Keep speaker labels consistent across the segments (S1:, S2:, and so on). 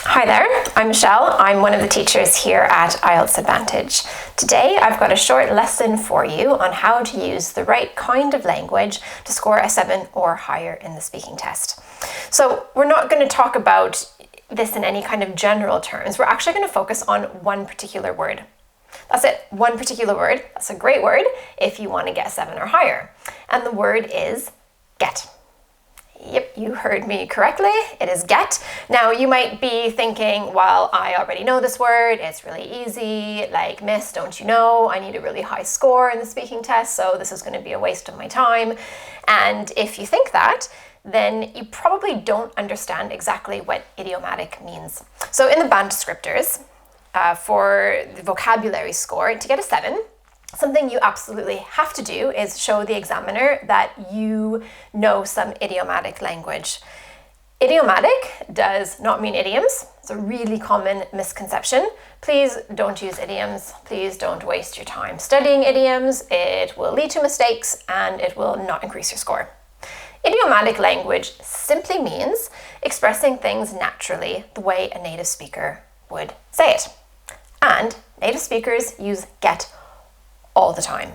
S1: Hi there, I'm Michelle. I'm one of the teachers here at IELTS Advantage. Today I've got a short lesson for you on how to use the right kind of language to score a 7 or higher in the speaking test. So we're not going to talk about this in any kind of general terms. We're actually going to focus on one particular word. That's it, one particular word. That's a great word if you want to get a 7 or higher. And the word is get. Yep, you heard me correctly. It is get. Now, you might be thinking, well, I already know this word. It's really easy. Like, miss, don't you know? I need a really high score in the speaking test, so this is going to be a waste of my time. And if you think that, then you probably don't understand exactly what idiomatic means. So in the band descriptors, for the vocabulary score, to get a 7, something you absolutely have to do is show the examiner that you know some idiomatic language. Idiomatic does not mean idioms. It's a really common misconception. Please don't use idioms. Please don't waste your time studying idioms. It will lead to mistakes and it will not increase your score. Idiomatic language simply means expressing things naturally the way a native speaker would say it. And native speakers use get all the time.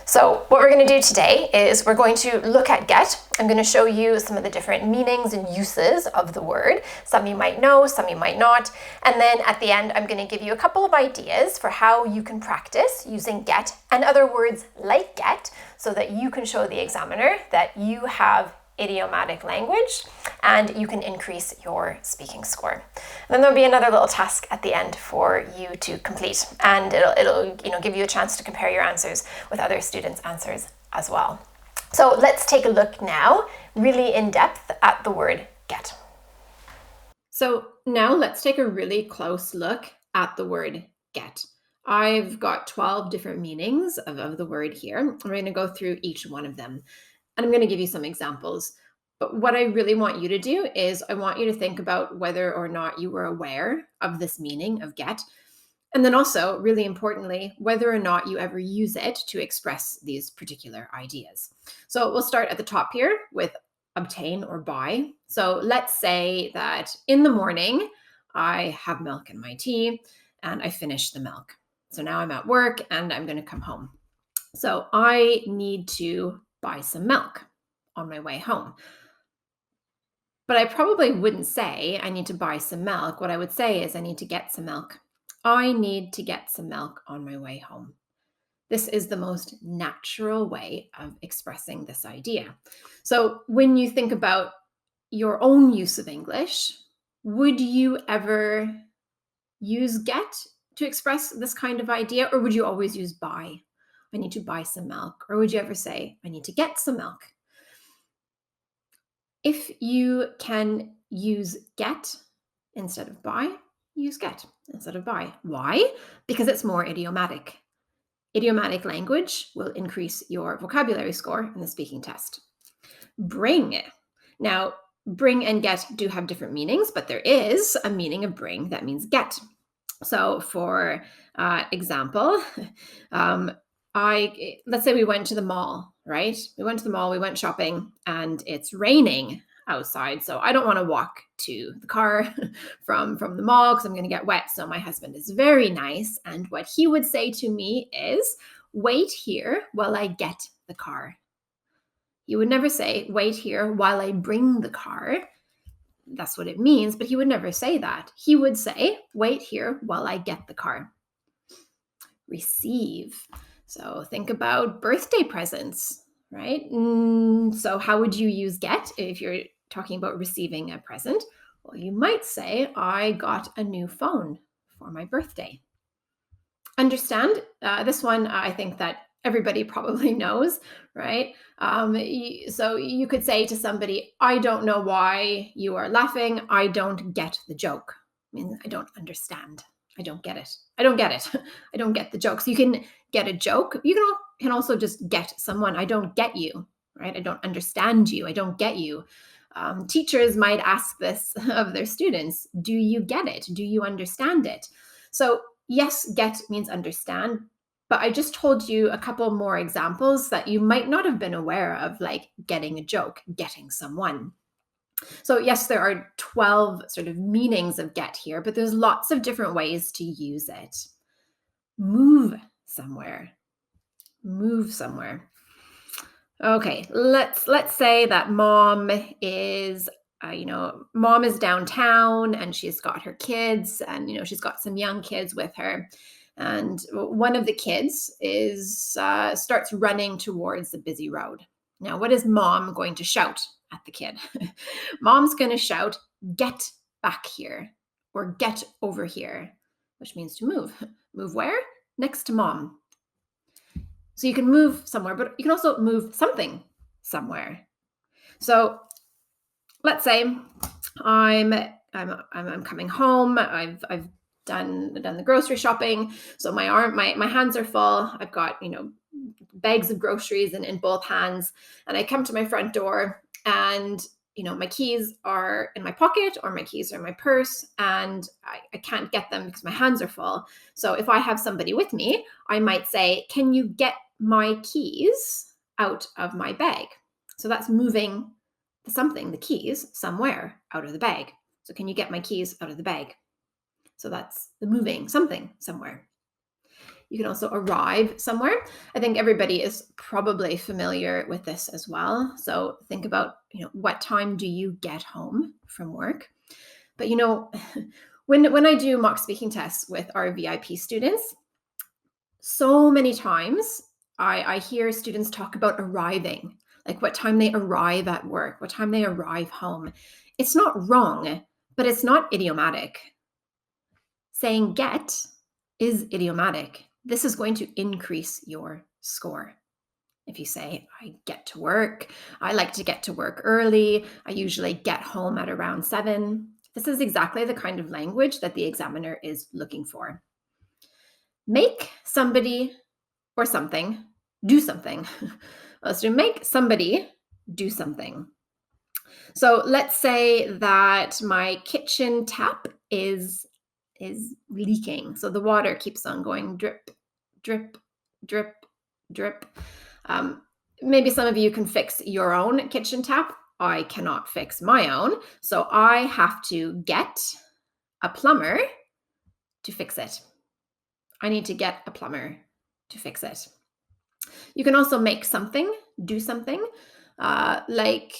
S1: So what we're going to do today is we're going to look at get. I'm going to show you some of the different meanings and uses of the word. Some you might know, some you might not. And then at the end, I'm going to give you a couple of ideas for how you can practice using get and other words like get so that you can show the examiner that you have idiomatic language and you can increase your speaking score. And then there'll be another little task at the end for you to complete, and it'll give you a chance to compare your answers with other students' answers as well. So let's take a look now, really in depth, at the word get. So now let's take a really close look at the word get. I've got 12 different meanings of the word here. I'm going to go through each one of them. And I'm going to give you some examples. But what I really want you to do is I want you to think about whether or not you were aware of this meaning of get. And then also, really importantly, whether or not you ever use it to express these particular ideas. So we'll start at the top here with obtain or buy. So let's say that in the morning, I have milk in my tea and I finish the milk. So now I'm at work and I'm going to come home. So I need to buy some milk on my way home. But I probably wouldn't say I need to buy some milk. What I would say is I need to get some milk. I need to get some milk on my way home. This is the most natural way of expressing this idea. So when you think about your own use of English, would you ever use get to express this kind of idea, or would you always use buy? I need to buy some milk. Or would you ever say, I need to get some milk? If you can use get instead of buy, use get instead of buy. Why? Because it's more idiomatic. Idiomatic language will increase your vocabulary score in the speaking test. Bring. Now, bring and get do have different meanings, but there is a meaning of bring that means get. So for example, let's say we went to the mall, right? We went to the mall, we went shopping, and it's raining outside. So I don't want to walk to the car from the mall because I'm going to get wet. So my husband is very nice. And what he would say to me is, wait here while I get the car. He would never say, wait here while I bring the car. That's what it means, but he would never say that. He would say, wait here while I get the car. Receive. So think about birthday presents, right? So how would you use get if you're talking about receiving a present? Well, you might say, I got a new phone for my birthday. Understand? This one, I think that everybody probably knows, right? So you could say to somebody, I don't know why you are laughing. I don't get the joke. I mean, I don't understand. I don't get it. I don't get it. I don't get the joke. So you can get a joke. You can also just get someone. I don't get you, right? I don't understand you. I don't get you. Teachers might ask this of their students. Do you get it? Do you understand it? So yes, get means understand, but I just told you a couple more examples that you might not have been aware of, like getting a joke, getting someone. So yes, there are 12 sort of meanings of get here, but there's lots of different ways to use it. Move somewhere. Move somewhere. Okay, let's say that mom is mom is downtown and she's got her kids and she's got some young kids with her, and one of the kids is starts running towards the busy road. Now, what is mom going to shout at the kid? Mom's going to shout, "Get back here," or "Get over here," which means to move. Move where? Next to mom. So you can move somewhere, but you can also move something somewhere. So let's say I'm coming home. I've done the grocery shopping. So my hands are full. I've got bags of groceries in both hands, and I come to my front door, and my keys are in my pocket or my keys are in my purse, and I can't get them because my hands are full. So if I have somebody with me, I might say, "Can you get my keys out of my bag?" So that's moving the keys, somewhere out of the bag. So can you get my keys out of the bag? So that's the moving something somewhere. You can also arrive somewhere. I think everybody is probably familiar with this as well. So think about, what time do you get home from work? But when I do mock speaking tests with our VIP students, so many times I hear students talk about arriving, like what time they arrive at work, what time they arrive home. It's not wrong, but it's not idiomatic. Saying get is idiomatic. This is going to increase your score. If you say, "I get to work, I like to get to work early, I usually get home at around 7. This is exactly the kind of language that the examiner is looking for. Make somebody or something do something. Let's do make somebody do something. So let's say that my kitchen tap is leaking. So the water keeps on going drip, drip, drip, drip. Maybe some of you can fix your own kitchen tap. I cannot fix my own. So I have to get a plumber to fix it. I need to get a plumber to fix it. You can also make something, do something, like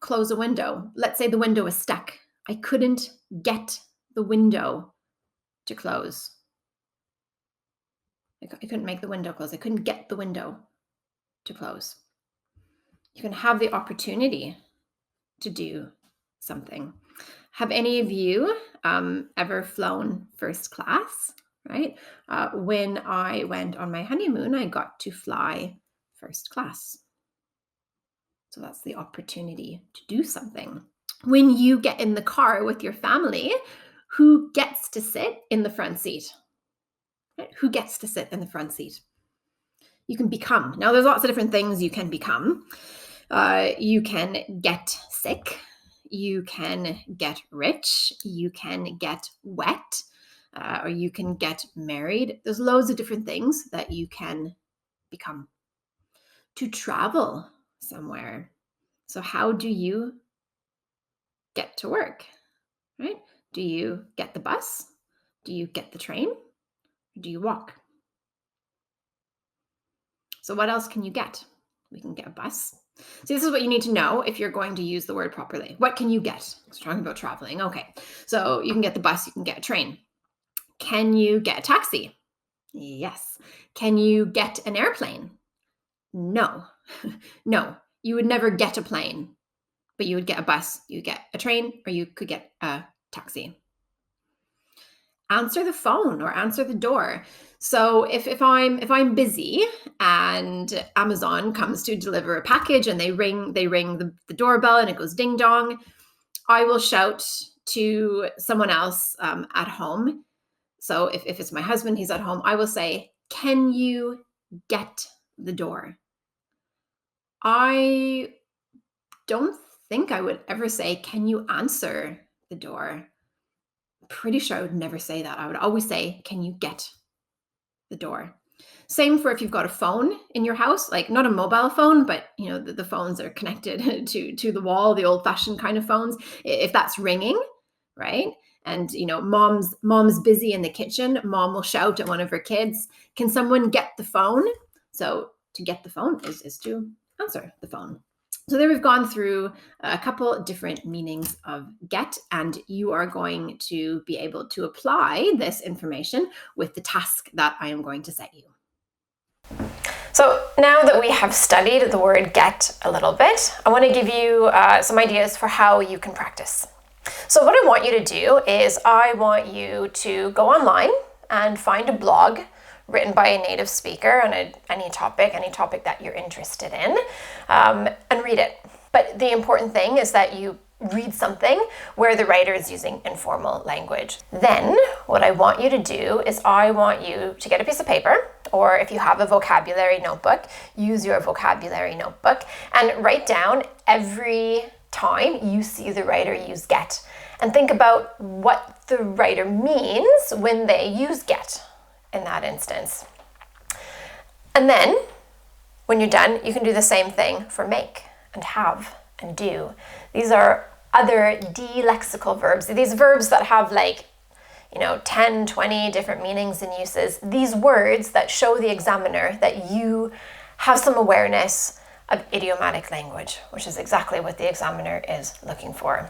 S1: close a window. Let's say the window is stuck. I couldn't get the window to close. I couldn't make the window close. I couldn't get the window to close. You can have the opportunity to do something. Have any of you ever flown first class? Right? When I went on my honeymoon, I got to fly first class. So that's the opportunity to do something. When you get in the car with your family, who gets to sit in the front seat? Right? Who gets to sit in the front seat? You can become. Now, there's lots of different things you can become. You can get sick. You can get rich. You can get wet. Or you can get married. There's loads of different things that you can become. To travel somewhere. So how do you get to work? Right? Do you get the bus? Do you get the train? Or do you walk? So what else can you get? We can get a bus. So this is what you need to know if you're going to use the word properly. What can you get? We're talking about traveling. Okay. So you can get the bus, you can get a train. Can you get a taxi? Yes. Can you get an airplane? No. No. You would never get a plane, but you would get a bus, you get a train, or you could get a taxi. Answer the phone or answer the door. So if I'm busy and Amazon comes to deliver a package and they ring the doorbell and it goes ding dong, I will shout to someone else at home. So if it's my husband, he's at home, I will say, "Can you get the door?" I don't think I would ever say, "Can you answer the door?" Pretty sure I would never say that. I would always say, "Can you get the door?" Same for if you've got a phone in your house, like not a mobile phone, but the phones are connected to the wall, the old-fashioned kind of phones. If that's ringing, right? And mom's busy in the kitchen, mom will shout at one of her kids, "Can someone get the phone?" So to get the phone is to answer the phone. So there we've gone through a couple different meanings of get, and you are going to be able to apply this information with the task that I am going to set you. So now that we have studied the word get a little bit, I want to give you some ideas for how you can practice. So what I want you to do is I want you to go online and find a blog written by a native speaker on any topic that you're interested in, and read it. But the important thing is that you read something where the writer is using informal language. Then what I want you to do is I want you to get a piece of paper, or if you have a vocabulary notebook, use your vocabulary notebook and write down every time you see the writer use get, and think about what the writer means when they use get in that instance. And then when you're done, you can do the same thing for make and have and do. These are other de-lexical verbs. These verbs that have 10, 20 different meanings and uses. These words that show the examiner that you have some awareness of idiomatic language, which is exactly what the examiner is looking for.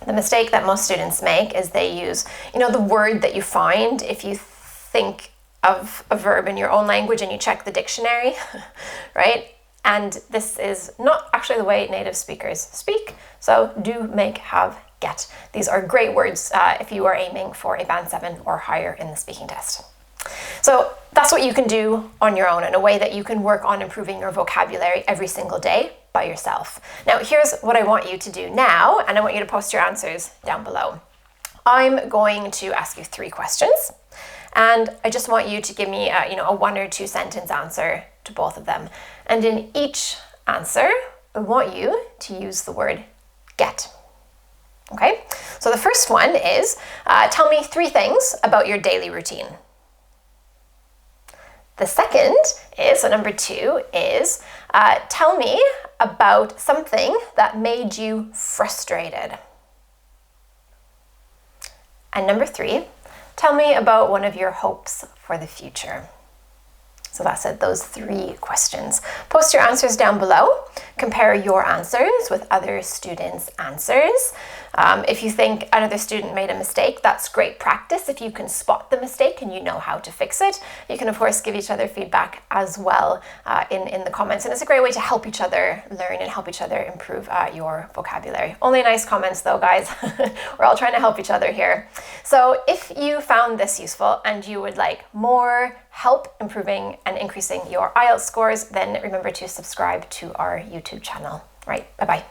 S1: The mistake that most students make is they use, the word that you find if you think of a verb in your own language and you check the dictionary, right? And this is not actually the way native speakers speak. So do, make, have, get. These are great words if you are aiming for a band 7 or higher in the speaking test. So that's what you can do on your own, in a way that you can work on improving your vocabulary every single day by yourself. Now, here's what I want you to do now, and I want you to post your answers down below. I'm going to ask you 3 questions, and I just want you to give me a 1 or 2 sentence answer to both of them. And in each answer, I want you to use the word get. Okay? So the first one is, tell me 3 things about your daily routine. The second is, so number 2 is, tell me about something that made you frustrated. And number 3, tell me about one of your hopes for the future. So that's it, those 3 questions. Post your answers down below. Compare your answers with other students' answers. If you think another student made a mistake, that's great practice. If you can spot the mistake and you know how to fix it, you can of course give each other feedback as well in the comments. And it's a great way to help each other learn and help each other improve your vocabulary. Only nice comments though, guys. We're all trying to help each other here. So if you found this useful and you would like more help improving and increasing your IELTS scores, then remember to subscribe to our YouTube channel. Right, bye-bye.